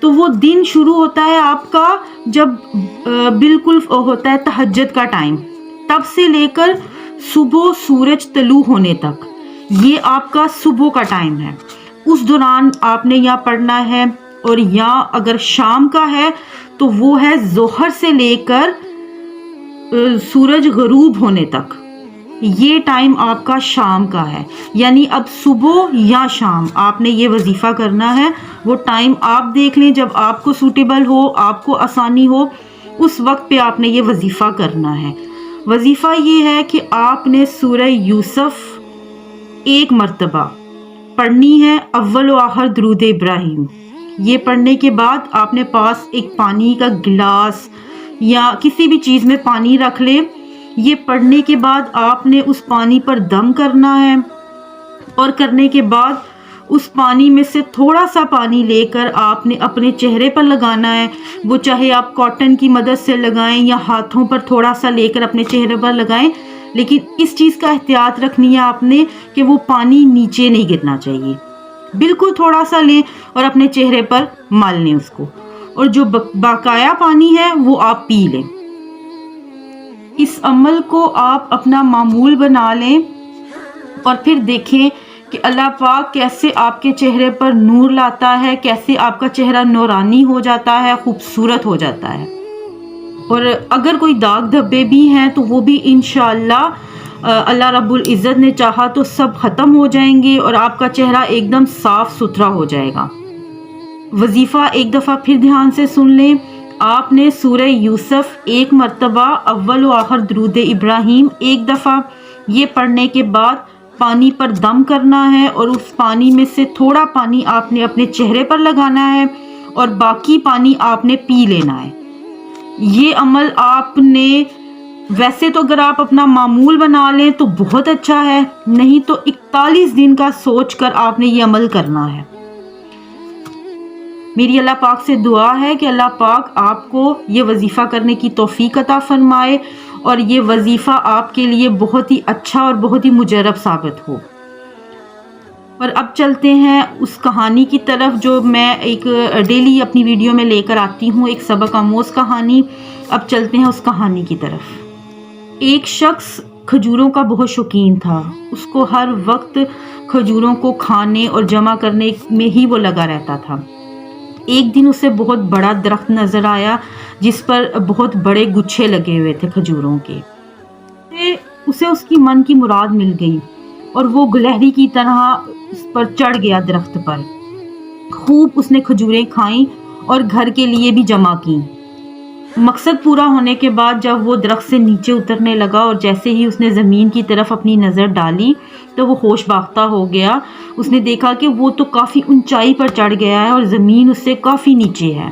تو وہ دن شروع ہوتا ہے آپ کا جب بالکل ہوتا ہے تہجد کا ٹائم، تب سے لے کر صبح سورج طلوع ہونے تک، یہ آپ کا صبح کا ٹائم ہے. اس دوران آپ نے یا پڑھنا ہے، اور یا اگر شام کا ہے تو وہ ہے ظہر سے لے کر سورج غروب ہونے تک، یہ ٹائم آپ کا شام کا ہے. یعنی اب صبح یا شام آپ نے یہ وظیفہ کرنا ہے. وہ ٹائم آپ دیکھ لیں جب آپ کو سوٹیبل ہو، آپ کو آسانی ہو، اس وقت پہ آپ نے یہ وظیفہ کرنا ہے. وظیفہ یہ ہے کہ آپ نے سورہ یوسف 1 مرتبہ پڑھنی ہے، اول و آخر درود ابراہیم. یہ پڑھنے کے بعد آپ نے پاس ایک پانی کا گلاس یا کسی بھی چیز میں پانی رکھ لے. یہ پڑھنے کے بعد آپ نے اس پانی پر دم کرنا ہے، اور کرنے کے بعد اس پانی میں سے تھوڑا سا پانی لے کر آپ نے اپنے چہرے پر لگانا ہے. وہ چاہے آپ کاٹن کی مدد سے لگائیں یا ہاتھوں پر تھوڑا سا لے کر اپنے چہرے پر لگائیں، لیکن اس چیز کا احتیاط رکھنی ہے آپ نے کہ وہ پانی نیچے نہیں گرنا چاہیے. بالکل تھوڑا سا لیں اور اپنے چہرے پر مال لیں اس کو، اور جو بقایا پانی ہے وہ آپ پی لیں. اس عمل کو آپ اپنا معمول بنا لیں، اور پھر دیکھیں کہ اللہ پاک کیسے آپ کے چہرے پر نور لاتا ہے، کیسے آپ کا چہرہ نورانی ہو جاتا ہے، خوبصورت ہو جاتا ہے. اور اگر کوئی داغ دھبے بھی ہیں تو وہ بھی انشاءاللہ اللہ رب العزت نے چاہا تو سب ختم ہو جائیں گے، اور آپ کا چہرہ ایک دم صاف ستھرا ہو جائے گا. وظیفہ ایک دفعہ پھر دھیان سے سن لیں. آپ نے سورہ یوسف 1 مرتبہ، اول و آخر درود ابراہیم 1 دفعہ، یہ پڑھنے کے بعد پانی پر دم کرنا ہے، اور اس پانی میں سے تھوڑا پانی آپ نے اپنے چہرے پر لگانا ہے، اور باقی پانی آپ نے پی لینا ہے. یہ عمل آپ نے ویسے تو اگر آپ اپنا معمول بنا لیں تو بہت اچھا ہے، نہیں تو 41 دن کا سوچ کر آپ نے یہ عمل کرنا ہے. میری اللہ پاک سے دعا ہے کہ اللہ پاک آپ کو یہ وظیفہ کرنے کی توفیق عطا فرمائے، اور یہ وظیفہ آپ کے لیے بہت ہی اچھا اور بہت ہی مجرب ثابت ہو. اور اب چلتے ہیں اس کہانی کی طرف جو میں ایک ڈیلی اپنی ویڈیو میں لے کر آتی ہوں، ایک سبق آموز کہانی. اب چلتے ہیں اس کہانی کی طرف. ایک شخص کھجوروں کا بہت شوقین تھا. اس کو ہر وقت کھجوروں کو کھانے اور جمع کرنے میں ہی وہ لگا رہتا تھا. ایک دن اسے بہت بڑا درخت نظر آیا جس پر بہت بڑے گچھے لگے ہوئے تھے کھجوروں کے. اسے اس کی من کی مراد مل گئی، اور وہ گلہری کی طرح اس پر چڑھ گیا درخت پر. خوب اس نے کھجوریں کھائیں اور گھر کے لیے بھی جمع کی. مقصد پورا ہونے کے بعد جب وہ درخت سے نیچے اترنے لگا، اور جیسے ہی اس نے زمین کی طرف اپنی نظر ڈالی تو وہ ہوش باختہ ہو گیا. اس نے دیکھا کہ وہ تو کافی اونچائی پر چڑھ گیا ہے اور زمین اس سے کافی نیچے ہے.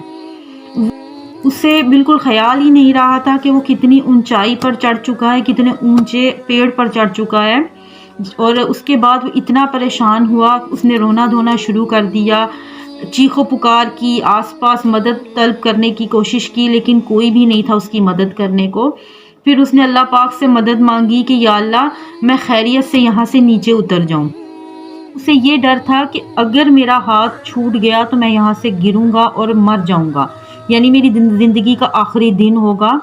اسے بالکل خیال ہی نہیں رہا تھا کہ وہ کتنی اونچائی پر چڑھ چکا ہے، کتنے اونچے پیڑ پر چڑھ چکا ہے. اور اس کے بعد وہ اتنا پریشان ہوا، اس نے رونا دھونا شروع کر دیا، چیخ و پکار کی، آس پاس مدد طلب کرنے کی کوشش کی، لیکن کوئی بھی نہیں تھا اس کی مدد کرنے کو. پھر اس نے اللہ پاک سے مدد مانگی کہ یا اللہ میں خیریت سے یہاں سے نیچے اتر جاؤں. اسے یہ ڈر تھا کہ اگر میرا ہاتھ چھوٹ گیا تو میں یہاں سے گروں گا اور مر جاؤں گا، یعنی میری زندگی کا آخری دن ہوگا.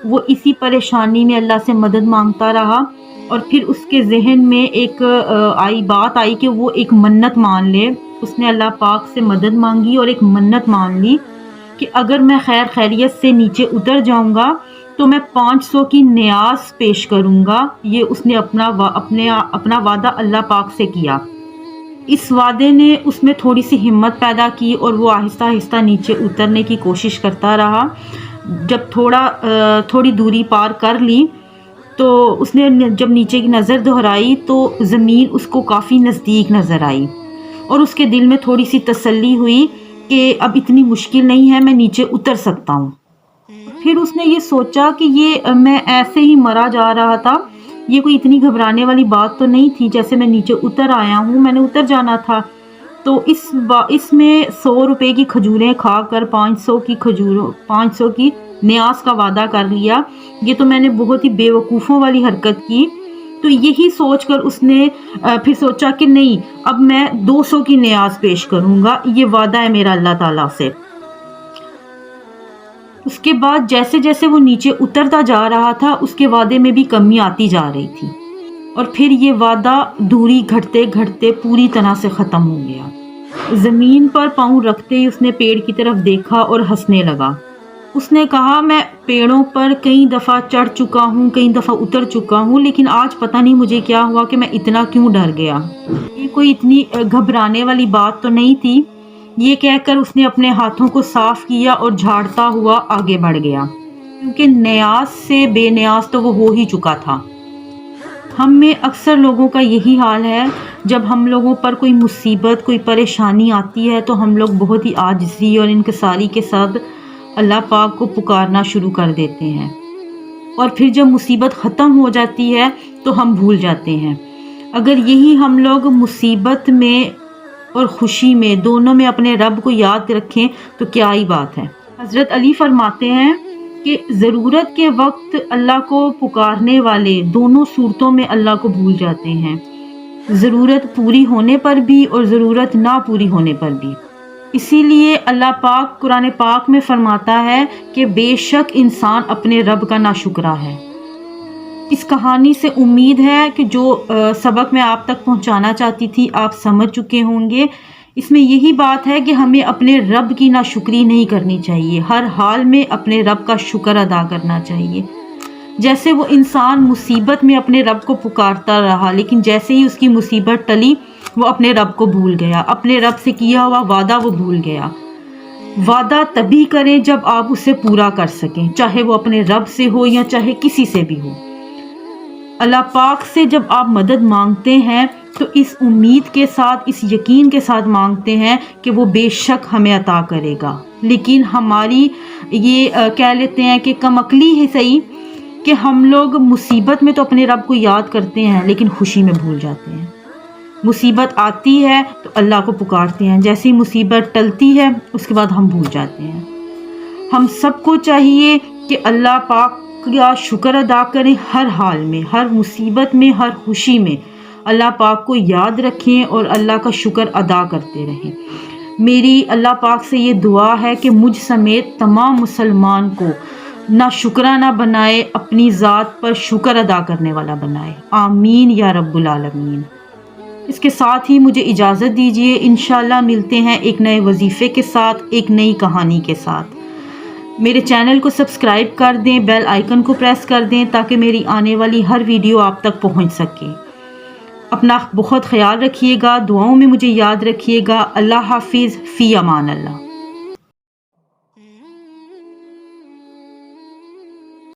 وہ اسی پریشانی میں اللہ سے مدد مانگتا رہا، اور پھر اس کے ذہن میں ایک بات آئی کہ وہ ایک منت مان لے. اس نے اللہ پاک سے مدد مانگی اور ایک منت مان لی کہ اگر میں خیر خیریت سے نیچے اتر جاؤں گا تو میں 500 کی نیاز پیش کروں گا. یہ اس نے اپنا وعدہ اللہ پاک سے کیا. اس وعدے نے اس میں تھوڑی سی ہمت پیدا کی، اور وہ آہستہ آہستہ نیچے اترنے کی کوشش کرتا رہا. جب تھوڑی دوری پار کر لی تو اس نے جب نیچے کی نظر دہرائی تو زمین اس کو کافی نزدیک نظر آئی، اور اس کے دل میں تھوڑی سی تسلی ہوئی کہ اب اتنی مشکل نہیں ہے، میں نیچے اتر سکتا ہوں. پھر اس نے یہ سوچا کہ یہ میں ایسے ہی مرا جا رہا تھا، یہ کوئی اتنی گھبرانے والی بات تو نہیں تھی. جیسے میں نیچے اتر آیا ہوں، میں نے اتر جانا تھا. تو اس میں 100 روپے کی کھجوریں کھا کر 500 کی نیاز کا وعدہ کر لیا. یہ تو میں نے بہت ہی بے وقوفوں والی حرکت کی. تو یہی سوچ کر اس نے پھر سوچا کہ نہیں، اب میں 200 کی نیاز پیش کروں گا، یہ وعدہ ہے میرا اللہ تعالیٰ سے. اس کے بعد جیسے جیسے وہ نیچے اترتا جا رہا تھا اس کے وعدے میں بھی کمی آتی جا رہی تھی، اور پھر یہ وعدہ دوری گھٹتے گھٹتے پوری طرح سے ختم ہو گیا۔ زمین پر پاؤں رکھتے ہی اس نے پیڑ کی طرف دیکھا اور ہنسنے لگا۔ اس نے کہا میں پیڑوں پر کئی دفعہ چڑھ چکا ہوں، کئی دفعہ اتر چکا ہوں، لیکن آج پتہ نہیں مجھے کیا ہوا کہ میں اتنا کیوں ڈر گیا۔ یہ کوئی اتنی گھبرانے والی بات تو نہیں تھی۔ یہ کہہ کر اس نے اپنے ہاتھوں کو صاف کیا اور جھاڑتا ہوا آگے بڑھ گیا، کیونکہ نیاز سے بے نیاز تو وہ ہو ہی چکا تھا۔ ہم میں اکثر لوگوں کا یہی حال ہے، جب ہم لوگوں پر کوئی مصیبت، کوئی پریشانی آتی ہے تو ہم لوگ بہت ہی عاجزی اور انکساری کے ساتھ اللہ پاک کو پکارنا شروع کر دیتے ہیں، اور پھر جب مصیبت ختم ہو جاتی ہے تو ہم بھول جاتے ہیں۔ اگر یہی ہم لوگ مصیبت میں اور خوشی میں دونوں میں اپنے رب کو یاد رکھیں تو کیا ہی بات ہے۔ حضرت علی فرماتے ہیں کہ ضرورت کے وقت اللہ کو پکارنے والے دونوں صورتوں میں اللہ کو بھول جاتے ہیں، ضرورت پوری ہونے پر بھی اور ضرورت نہ پوری ہونے پر بھی۔ اسی لیے اللہ پاک قرآن پاک میں فرماتا ہے کہ بے شک انسان اپنے رب کا ناشکرا ہے۔ اس کہانی سے امید ہے کہ جو سبق میں آپ تک پہنچانا چاہتی تھی آپ سمجھ چکے ہوں گے۔ اس میں یہی بات ہے کہ ہمیں اپنے رب کی ناشکری نہیں کرنی چاہیے، ہر حال میں اپنے رب کا شکر ادا کرنا چاہیے۔ جیسے وہ انسان مصیبت میں اپنے رب کو پکارتا رہا، لیکن جیسے ہی اس کی مصیبت ٹلی وہ اپنے رب کو بھول گیا، اپنے رب سے کیا ہوا وعدہ وہ بھول گیا۔ وعدہ تبھی کریں جب آپ اسے پورا کر سکیں، چاہے وہ اپنے رب سے ہو یا چاہے کسی سے بھی ہو۔ اللہ پاک سے جب آپ مدد مانگتے ہیں تو اس امید کے ساتھ، اس یقین کے ساتھ مانگتے ہیں کہ وہ بے شک ہمیں عطا کرے گا۔ لیکن ہماری یہ کہہ لیتے ہیں کہ کم عقلی ہے صحیح، کہ ہم لوگ مصیبت میں تو اپنے رب کو یاد کرتے ہیں لیکن خوشی میں بھول جاتے ہیں۔ مصیبت آتی ہے تو اللہ کو پکارتے ہیں، جیسی مصیبت ٹلتی ہے اس کے بعد ہم بھول جاتے ہیں۔ ہم سب کو چاہیے کہ اللہ پاک کا شکر ادا کریں ہر حال میں، ہر مصیبت میں، ہر خوشی میں اللہ پاک کو یاد رکھیں اور اللہ کا شکر ادا کرتے رہیں۔ میری اللہ پاک سے یہ دعا ہے کہ مجھ سمیت تمام مسلمان کو نہ شکرانہ بنائے، اپنی ذات پر شکر ادا کرنے والا بنائے۔ آمین یا رب العالمین۔ اس کے ساتھ ہی مجھے اجازت دیجیے، انشاءاللہ ملتے ہیں ایک نئے وظیفے کے ساتھ، ایک نئی کہانی کے ساتھ۔ میرے چینل کو سبسکرائب کر دیں، بیل آئیکن کو پریس کر دیں تاکہ میری آنے والی ہر ویڈیو آپ تک پہنچ سکے۔ اپنا بہت خیال رکھیے گا، دعاؤں میں مجھے یاد رکھیے گا۔ اللہ حافظ، فی امان اللہ۔